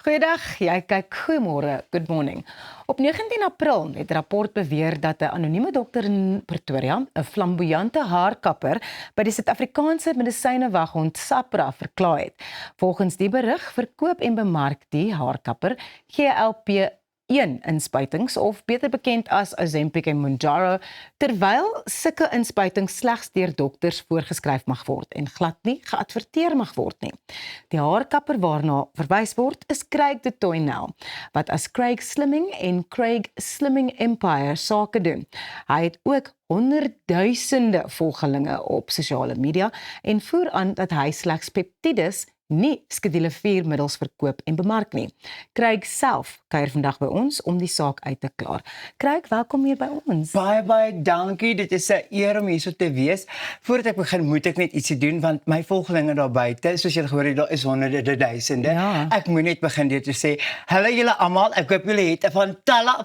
Goeiedag, jy kyk goeiemôre, good morning. Op 19 April het 'n rapport beweer dat 'n anonieme dokter in Pretoria 'n flamboyante haarkapper by die Suid-Afrikaanse medisynewagond SAPRA verklaar het. Volgens die berig verkoop en bemark die haarkapper GLP-1 inspuitings, of beter bekend as Ozempic en Mounjaro, terwyl sulke inspuitings slegs deur dokters voorgeskryf mag word en glad nie geadverteer mag word nie. Die haarkapper waarna verwys word is Craig de Toynel, wat as Craig Slimming en Craig Slimming Empire sake doen. Hy het ook honderdduisende volgelinge op sosiale media en voer aan dat hy slegs peptides, nie skedule 4 middels verkoop en bemark nie. Craig self kuier vandag by ons om die saak uit te klaar. Craig, welkom hier by ons. Baie dankie, dit is 'n eer om hier so te wees. Voordat ek begin moet ek net ietsie doen, want my volgelinge daar buite, soos julle gehoor het, daar is honderde duisende. Ja. Ek moet net begin deur te sê, hallo julle almal, ek hoop julle het 'n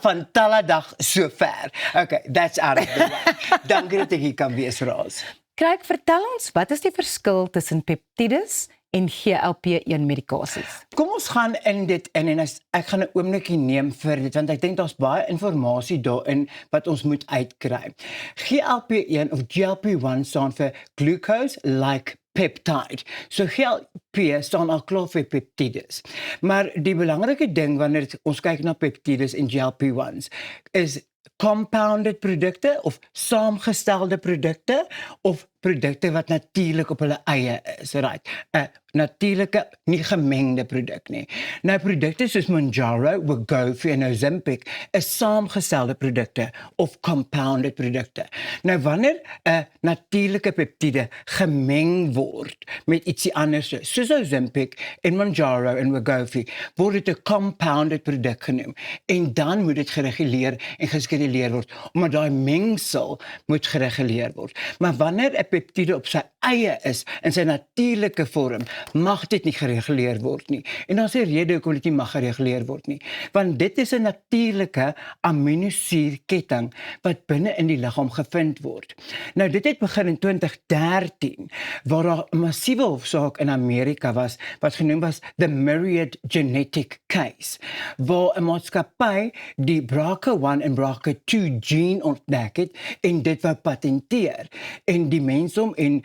fantalla dag sover. Okay, that's out of the way. Dankie dat ek hier kan wees vir ons. Craig, vertel ons, wat is die verskil tussen peptides en GLP-1 medikasies? Kom ons gaan in dit in en ek gaan 'n oombliekie neem vir dit, want ek dink daar's baie inligting daarin wat ons moet uitkry. GLP-1 of GLP-1 staan vir glucose-like peptide. So GLP staan al klaar vir peptides. Maar die belangrike ding wanneer ons kyk na peptides en GLP-1s is compounded produkte of saamgestelde produkte of produkte wat natuurlik op hulle eie is, right? 'n natuurlike, nie gemengde produk nie. Nou produkte soos Mounjaro, Wegovy en Ozempic is saamgestelde produkte of compounded produkte. Nou wanneer 'n natuurlike peptide gemeng word met ietsie anders, soos Ozempic en Mounjaro en Wegovy, word dit 'n compounded produk genoem. En dan moet dit gereguleer en geskeduleer word, omdat daai mengsel moet gereguleer word. Maar wanneer 'n peptide op sy eie is, in sy natuurlike vorm, mag dit nie gereguleer word nie. En daar's 'n rede hoekom dit nie mag gereguleer word nie. Want dit is 'n natuurlike aminosuurketting wat binne in die liggaam gevind word. Nou dit het begin in 2013, waar daar 'n massiewe hofsaak in Amerika was, wat genoem was the Myriad Genetic Case, waar 'n maatskappy die BRCA1 en BRCA2 gene ontdek het en dit wou patenteer. En die mensom en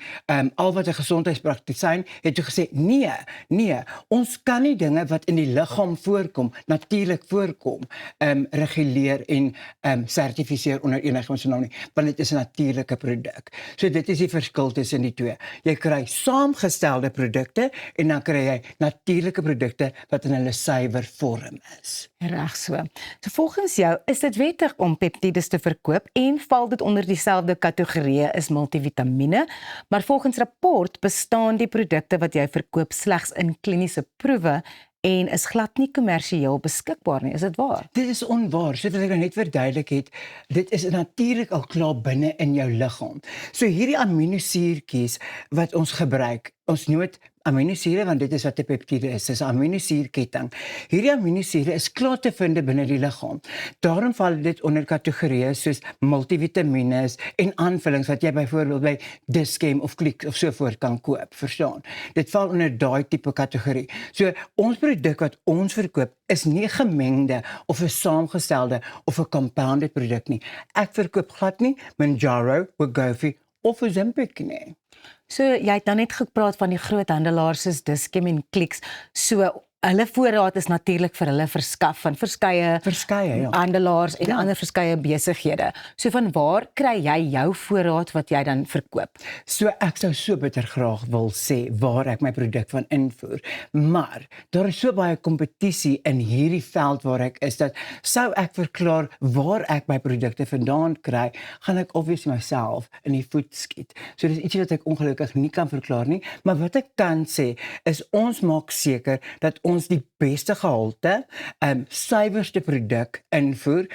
al wat 'n gesondheidspraktisyn het toe gesê, nee, ons kan nie dinge wat in die liggaam voorkom, natuurlik voorkom, reguleer en sertifiseer onder enige naam nie, want dit is 'n natuurlike produk. So dit is die verskil tussen die twee. Jy kry saamgestelde produkte en dan kry jy natuurlike produkte wat in hulle suiwer vorm is. Reg so. So volgens jou, is dit wettig om peptides te verkoop en val dit onder dieselfde kategorieë as multivitamiene, maar volgens rapport bestaan die produkte wat jy verkoop slegs in kliniese proewe en is glad nie kommersieel beskikbaar nie, is dit waar? Dit is onwaar, sodat ek net verduidelik het, dit is natuurlik al klaar binne in jou liggaam. So hierdie aminosuurtjies wat ons gebruik, ons noem dit aminosure, want dit is wat 'n peptide is, dis 'n aminosuurketting. Hierdie aminosure is klaar te vind binne die liggaam. Daarom val dit onder kategorieë soos multivitamiene en aanvullings wat jy byvoorbeeld by Dischem of Clicks of so voort kan koop, verstaan? Dit val onder daai tipe kategorie. So ons produk wat ons verkoop is nie gemengde of 'n saamgestelde of 'n compounded produk nie. Ek verkoop glad nie Mounjaro, Wegovy of Ozempic nie. So jy het nou net gepraat van die groot handelaars soos Dischem en Clicks, so hulle voorraad is natuurlik vir hulle verskaf van verskeie ja. handelaars en ander verskeie besighede. So van waar kry jy jou voorraad wat jy dan verkoop? So ek sou so bitter graag wil sê waar ek my produk van invoer, maar daar is so baie kompetisie in hierdie veld waar ek is, dat sou ek verklaar waar ek my produkte vandaan kry, gaan ek obviously myself in die voet skiet. So dis ietsie wat ek ongelukkig nie kan verklaar nie, maar wat ek kan sê is ons maak seker dat ons die beste gehalte, suiwerste produk invoer,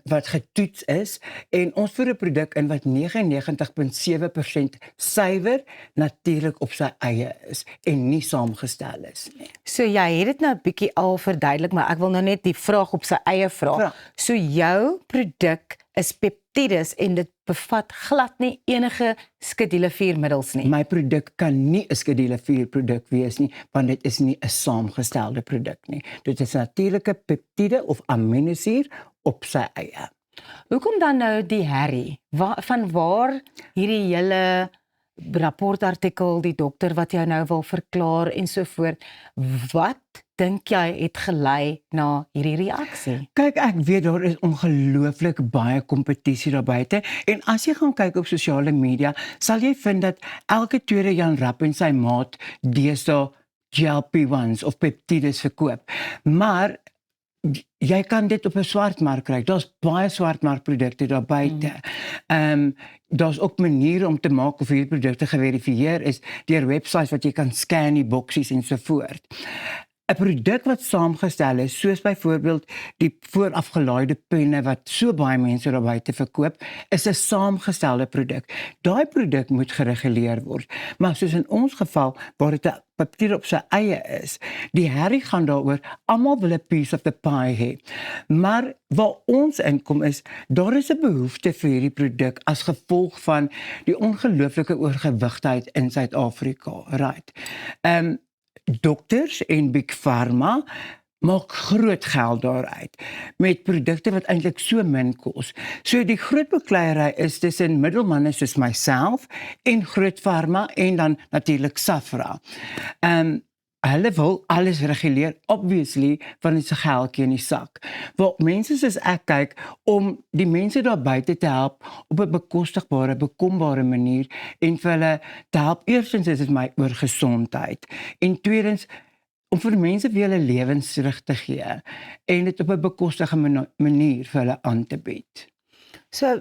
wat getoets is, en ons voer 'n produk in wat 99.7% suiwer, natuurlik op sy eie is, en nie saamgestel is nie. So jy het dit nou 'n bietjie al verduidelik, maar ek wil nou net die vraag op sy eie vra. Vra. So jou produk is peptides en dit bevat glad nie enige skedule 4-middels nie. My produk kan nie 'n skedule 4 produk wees nie, want dit is nie 'n saamgestelde produk nie. Dit is natuurlike peptiede of aminosuur op sy eie. Hoekom dan nou die herrie? Van waar hierdie hele rapportartikel, die dokter wat jou nou wil verklaar en so voort, wat dink jy het gelei na hierdie reaksie? Kyk, ek weet daar is ongelooflik baie kompetisie daar buite en as jy gaan kyk op sosiale media, sal jy vind dat elke tweede Jan Rapp en sy maat deesdae GLP-1s of peptides verkoop. Maar jy kan dit op 'n swartmark kry. Daar's baie swartmarkprodukte daar buite. Daar's ook maniere om te maak of hierdie produkte geverifieer is deur websites wat jy kan scan die boksies en so voort. 'n Produk wat saamgestel is, soos byvoorbeeld die voorafgelaaide penne wat so baie mense daar buite verkoop, is 'n saamgestelde produk. Daai produk moet gereguleer word. Maar soos in ons geval, waar dit 'n peptiede op sy eie is, die herrie gaan daaroor, almal wil 'n piece of the pie hê. Maar waar ons inkom is, daar is 'n behoefte vir hierdie produk as gevolg van die ongelooflike oorgewigtheid in Suid-Afrika. Right. Dokters en Big Pharma maak groot geld daaruit met produkte wat eintlik so min kos. So die groot bekleierery is tussen middelmanne soos myself en Groot Pharma en dan natuurlik Safra. Hulle wil alles reguleer, obviously, want dit is 'n geldjie in die sak. Waar mense soos ek kyk om die mense daar buite te help op 'n bekostigbare, bekombare manier en vir hulle te help. Eerstens is dit my oor gesondheid en tweedens om vir mense weer hulle lewens terug te gee en dit op 'n bekostige manier vir hulle aan te bied. So,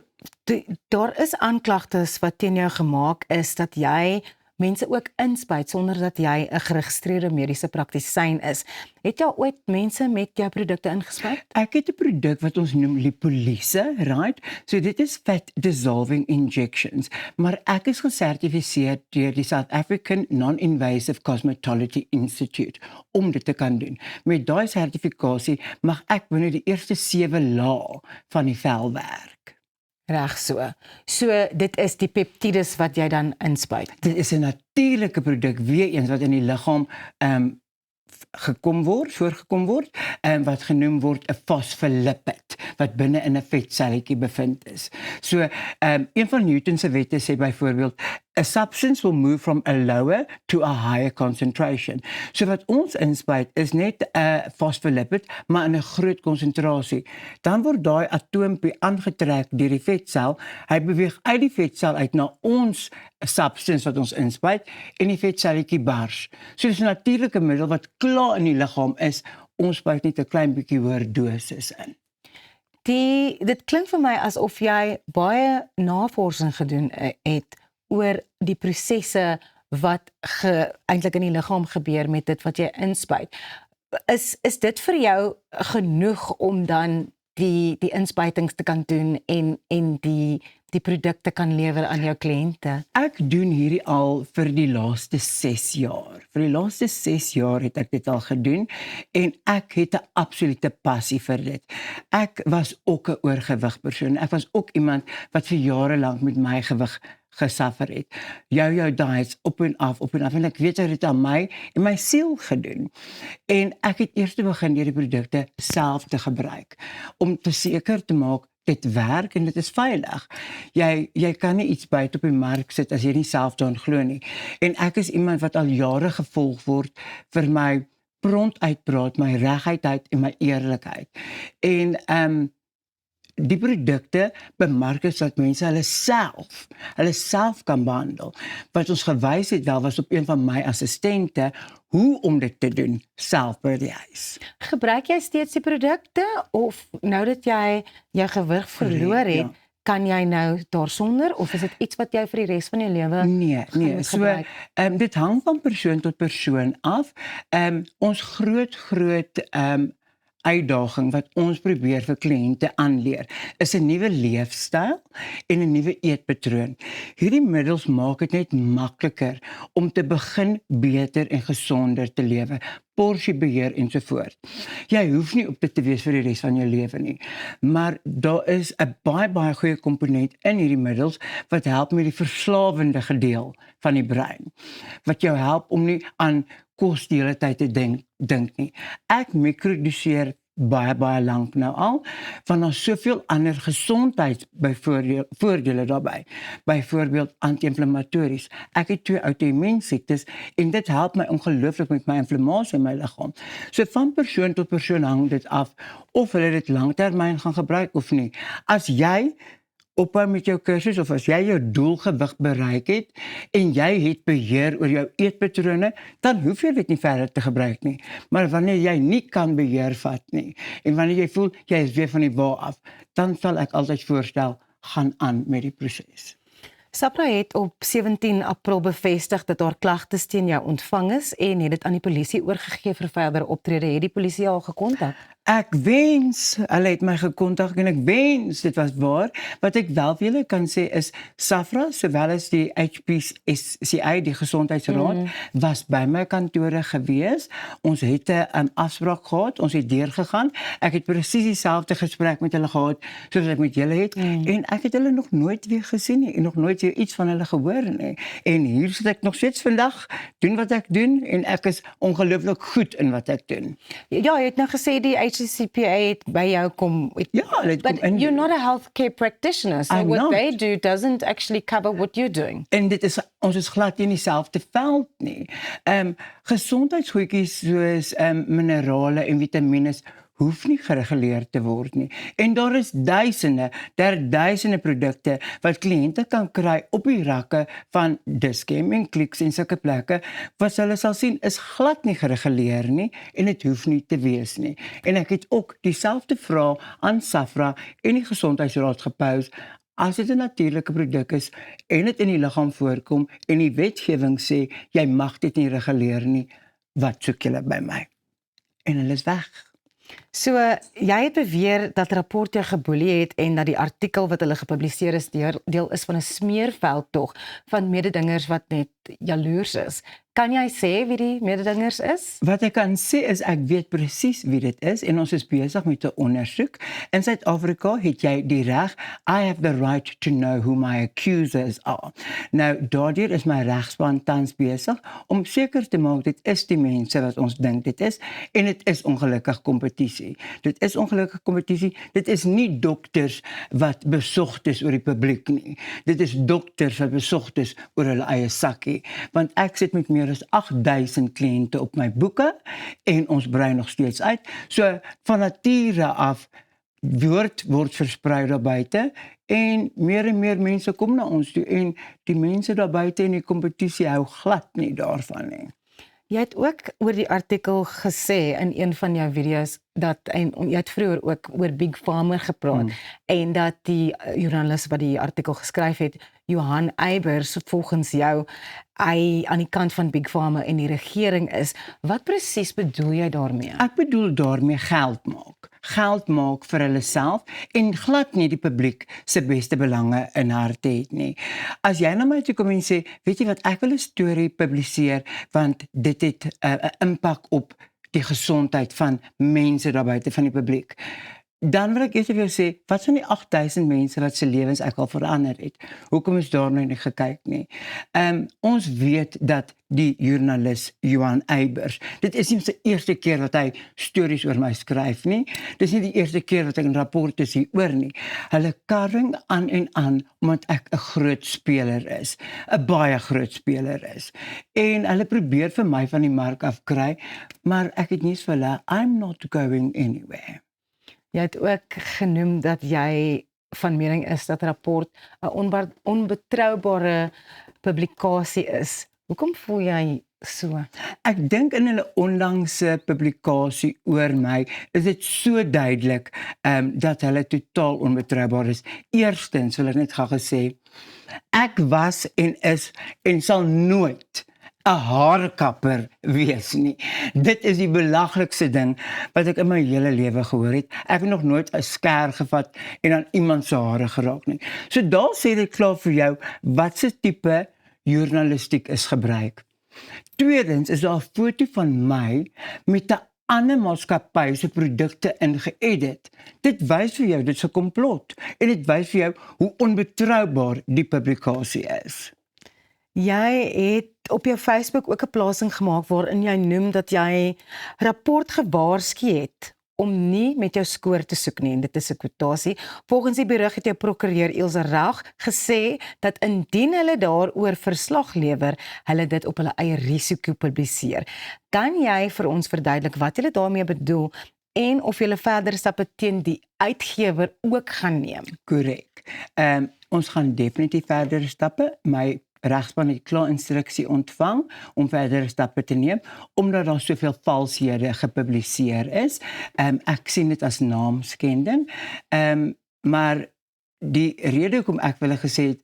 daar is aanklagtes wat teen jou gemaak is dat jy mense ook inspuit sonder dat jy 'n geregistreerde mediese praktisyn is. Het jy ooit mense met jou produkte ingespuit? Ek het 'n produk wat ons noem Lipolise, right? So dit is fat dissolving injections, maar ek is gesertifiseer deur die South African Non-Invasive Cosmetology Institute om dit te kan doen. Met daai sertifikasie mag ek binne die eerste 7 lae van die vel werk. Reg so. So dit is die peptides wat jy dan inspuit. Dit is 'n natuurlike produk weer eens wat in die liggaam voorgekom word wat genoem word 'n fosfolipid wat binne in 'n vetselletjie bevind is. So een van Newton se wette sê byvoorbeeld a substance will move from a lower to a higher concentration. So wat ons inspuit is net 'n fosfolipid maar in 'n groot konsentrasie. Dan word daai atoompie aangetrek deur die vetsel. Hy beweeg uit die vetsel uit na ons substance wat ons inspuit en die vetselletjie bars. So dis 'n natuurlike middel wat klaar in die liggaam is. Ons spuit net 'n klein bietjie hoër dosis in. Dit klink vir my asof jy baie navorsing gedoen het oor die prosesse wat eintlik in die liggaam gebeur met dit wat jy inspuit. Is dit vir jou genoeg om dan die inspuitings te kan doen en die produkte kan lewer aan jou kliënte? Ek doen hierdie al vir die laaste 6 jaar. Vir die laaste 6 jaar het ek dit al gedoen en ek het 'n absolute passie vir dit. Ek was ook 'n oorgewig persoon. Ek was ook iemand wat vir jare lank met my gewig gesuffer het. Jou diets op en af en ek weet jy het dit aan my en my siel gedoen. En ek het eers begin hierdie produkte self te gebruik om te seker te maak dit werk en dit is veilig. Jy kan nie iets buite op die mark sit as jy nie self daarin glo nie. En ek is iemand wat al jare gevolg word vir my prompt uitpraat, my regheid en my eerlikheid. En die produkte bemark is dat mense hulle self kan behandel. Wat ons gewys het wel was op een van my assistente hoe om dit te doen self by die huis. Gebruik jy steeds die produkte of nou dat jy jou gewig verloor het, Ja. kan jy nou daarsonder of is dit iets wat jy vir die res van jou lewe Nee, gaan so gebruik? dit hang van persoon tot persoon af. Ons groot uitdaging wat ons probeer vir kliënte aanleer, is 'n nuwe leefstyl en 'n nuwe eetpatroon. Hierdie middels maak dit net makliker om te begin beter en gesonder te lewe. porsiebeheer ensovoort. Jy hoef nie op dit te wees vir die res van jou lewe nie. Maar daar is 'n baie goeie komponent in hierdie middels wat help met die verslawende gedeel van die brein. Wat jou help om nie aan kos die hele tyd te dink nie. Ek mikrodoseer baie lank nou al, want daar's soveel ander gesondheidsvoordele daarbey. Byvoorbeeld anti-inflammatories. Ek het 2 outoimmuunsiektes en dit help my ongelooflik met my inflammasie in my liggaam. So van persoon tot persoon hang dit af of hulle dit langtermyn gaan gebruik of nie. As jy ophou met jou kursus of as jy jou doelgewig bereik het en jy het beheer oor jou eetpatrone, dan hoef jy dit nie verder te gebruik nie. Maar wanneer jy nie kan beheer vat nie en wanneer jy voel jy is weer van die wa af, dan sal ek altyd voorstel, gaan aan met die proses. SAPRA het op 17 April bevestig dat haar klagtes teen jou ontvang is en het dit aan die polisie oorgegee vir verdere optrede. Het die polisie al gekontak? Ek wens, hulle het my gekontak en ek wens dit was waar. Wat ek wel vir julle kan sê is SAFRA, sowel as die HPCA, die Gesondheidsraad, was by my kantore gewees. Ons het 'n afspraak gehad, ons het deurgegaan. Ek het presies dieselfde gesprek met hulle gehad soos ek met julle het en ek het hulle nog nooit weer gesien nie en nog nooit weer iets van hulle gehoor nie. En hier sit ek nog steeds vandag, doen wat ek doen en ek is ongelooflik goed in wat ek doen. Ja, jy het nou gesê die HCCPA het by jou kom. Ja, dit kom But in. you're not a healthcare practitioner, so I'm what not. they do doesn't actually cover what you're doing. En dit is, ons is glad nie in dieselfde veld nie. Gesondheidsgoedjies soos minerale en vitamiene hoef nie gereguleer te word nie. En daar is duisende produkte wat kliënte kan kry op die rakke van Dis-Chem en Clicks en sulke plekke, wat hulle sal sien is glad nie gereguleer nie en dit hoef nie te wees nie. En ek het ook dieselfde vraag aan SAFRA en die Gesondheidsraad gepose. As dit 'n natuurlike produk is en dit in die liggaam voorkom en die wetgewing sê jy mag dit nie reguleer nie, wat soek julle by my? En hulle is weg. So, jy het beweer dat rapport jou geboelie het en dat die artikel wat hulle gepubliseer is deel is van 'n smeerveldtog van mededingers wat net jaloers is. Kan jy sê wie die mededingers is? Wat ek kan sê is ek weet presies wie dit is en ons is besig met 'n ondersoek. In Suid-Afrika het jy die reg, I have the right to know who my accusers are. Nou, daardeur is my regspan tans besig om seker te maak dit is die mense wat ons dink dit is en dit is ongelukkig kompetisie. Dit is ongelukkig kompetisie. Dit is nie dokters wat besocht is oor die publiek nie. Dit is dokters wat besocht is oor hulle eie sakkie. Want ek sit met meer as 8000 kliënte op my boeke en ons brei nog steeds uit. So van nature af woord word versprei daar buite en meer mense kom na ons toe en die mense daar buite in die kompetisie hou glad nie daarvan nie. Jy het ook oor die artikel gesê in een van jou video's dat en jy het vroeër ook oor Big Pharma gepraat en dat die joernalis wat die artikel geskryf het, Johan Eybers, volgens jou hy aan die kant van Big Pharma en die regering is. Wat presies bedoel jy daarmee? Ek bedoel daarmee geld maak. Geld maak vir hulle self en glad nie die publiek se beste belange in harte het nie. As jy na my toe kom en sê, weet jy wat, ek wil 'n storie publiseer want dit het 'n impak op die gesondheid van mense daar buite van die publiek. Dan wil ek eers vir jou sê, wat van die 8000 mense wat se lewens ek al verander het? Hoekom is daar nou nie gekyk nie? Ons weet dat die joernalis Johan Eybers, dit is nie sy eerste keer wat hy stories oor my skryf nie. Dit is nie die eerste keer wat ek 'n rapport sien oor nie. Hulle karring aan en aan omdat ek 'n groot speler is, 'n baie groot speler is. En hulle probeer vir my van die mark af kry, maar ek het nie vir hulle, I'm not going anywhere. Jy het ook genoem dat jy van mening is dat rapport 'n onbetroubare publikasie is. Hoekom voel jy so? Ek dink in hulle onlangse publikasie oor my is dit so duidelik dat hulle totaal onbetroubaar is. Eerstens wil ek net gou gesê, ek was en is en sal nooit 'n haarkapper wees nie. Dit is die belaglikste ding wat ek in my hele lewe gehoor het. Ek het nog nooit 'n skêr gevat en aan iemand se hare geraak nie. So daar sê dit klaar vir jou wat se tipe journalistiek is gebruik. Tweedens is daar 'n foto van my met 'n ander maatskappy se produkte ingeëdit. Dit wys vir jou dit is 'n komplot en dit wys vir jou hoe onbetroubaar die publikasie is. Jy het op jou Facebook ook 'n plasing gemaak waarin jy noem dat jy rapport gewaarsku het om nie met jou skoor te soek nie en dit is 'n kwotasie. Volgens die berig het jou prokureur Ilse Rauch gesê dat indien hulle daaroor verslag lewer, hulle dit op hulle eie risiko publiseer. Kan jy vir ons verduidelik wat jy daarmee bedoel en of jy verdere stappe teen die uitgewer ook gaan neem? Korrek. Ons gaan definitief verdere stappe. My regspan het klaar instruksie ontvang om verdere stappe te neem, omdat daar soveel valshede gepubliseer is. Ek sien dit as naamskending. Maar die rede hoekom ek wil gesê het,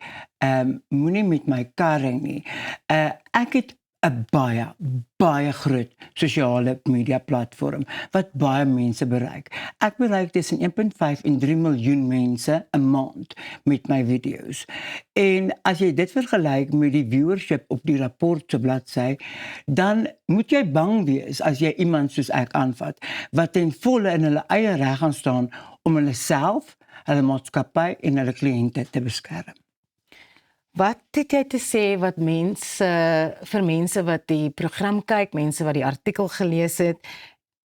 moenie met my karring nie. Ek het 'n baie groot sosiale media platform wat baie mense bereik. Ek bereik tussen 1.5 en 3 miljoen mense 'n maand met my video's. En as jy dit vergelyk met die viewership op die rapport se bladsy, dan moet jy bang wees as jy iemand soos ek aanvat wat ten volle in hulle eie reg gaan staan om hulle self, hulle maatskappy en hulle kliënte te beskerm. Wat het jy te sê wat vir mense wat die program kyk, mense wat die artikel gelees het,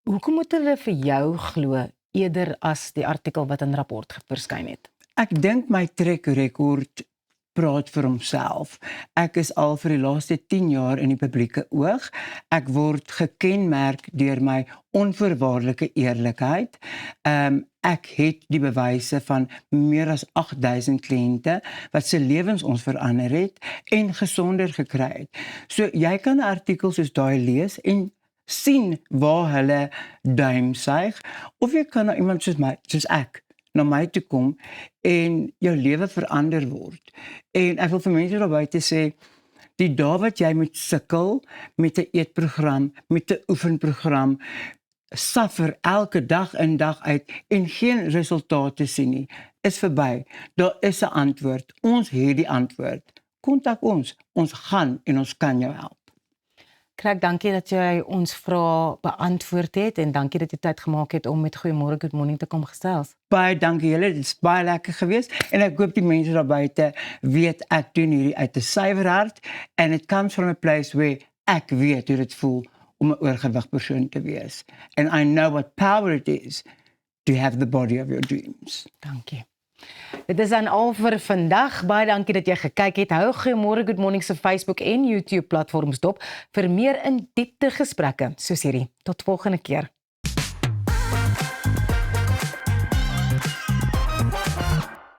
hoekom moet hulle vir jou glo eerder as die artikel wat in rapport verskyn het? Ek dink my trekrekord praat vir homself. Ek is al vir die laaste 10 jaar in die publieke oog. Ek word gekenmerk deur my onvoorwaardelike eerlikheid. Ek het die bewyse van meer as 8000 kliënte wat se lewens ons verander het en gesonder gekry het. So jy kan 'n artikel soos daai lees en sien waar hulle duim suig, of jy kan na iemand soos ek na my toe kom en jou lewe verander word. En ek wil vir mense daar buite sê, die dae wat jy moet sukkel met 'n eetprogram, met 'n oefenprogram, suffer elke dag in dag uit en geen resultate sien nie, is verby. Daar is 'n antwoord. Ons het die antwoord. Kontak ons. Ons gaan en ons kan jou help. Craig, dankie dat jy ons vrae beantwoord het en dankie dat jy tyd gemaak het om met Goeiemôre Good Morning te kom gesels. Baie dankie julle, dit is baie lekker geweest en ek hoop die mense daar buite weet ek doen hierdie uit 'n suiwer hart and it comes from a place where ek weet hoe dit voel om 'n oorgewig persoon te wees. And I know what power it is to have the body of your dreams. Dankie. Dit is dan al vir vandag. Baie dankie dat jy gekyk het. Hou Goeiemôre Good Morning se Facebook en YouTube platforms dop vir meer in diepte gesprekke soos hierdie. Tot volgende keer.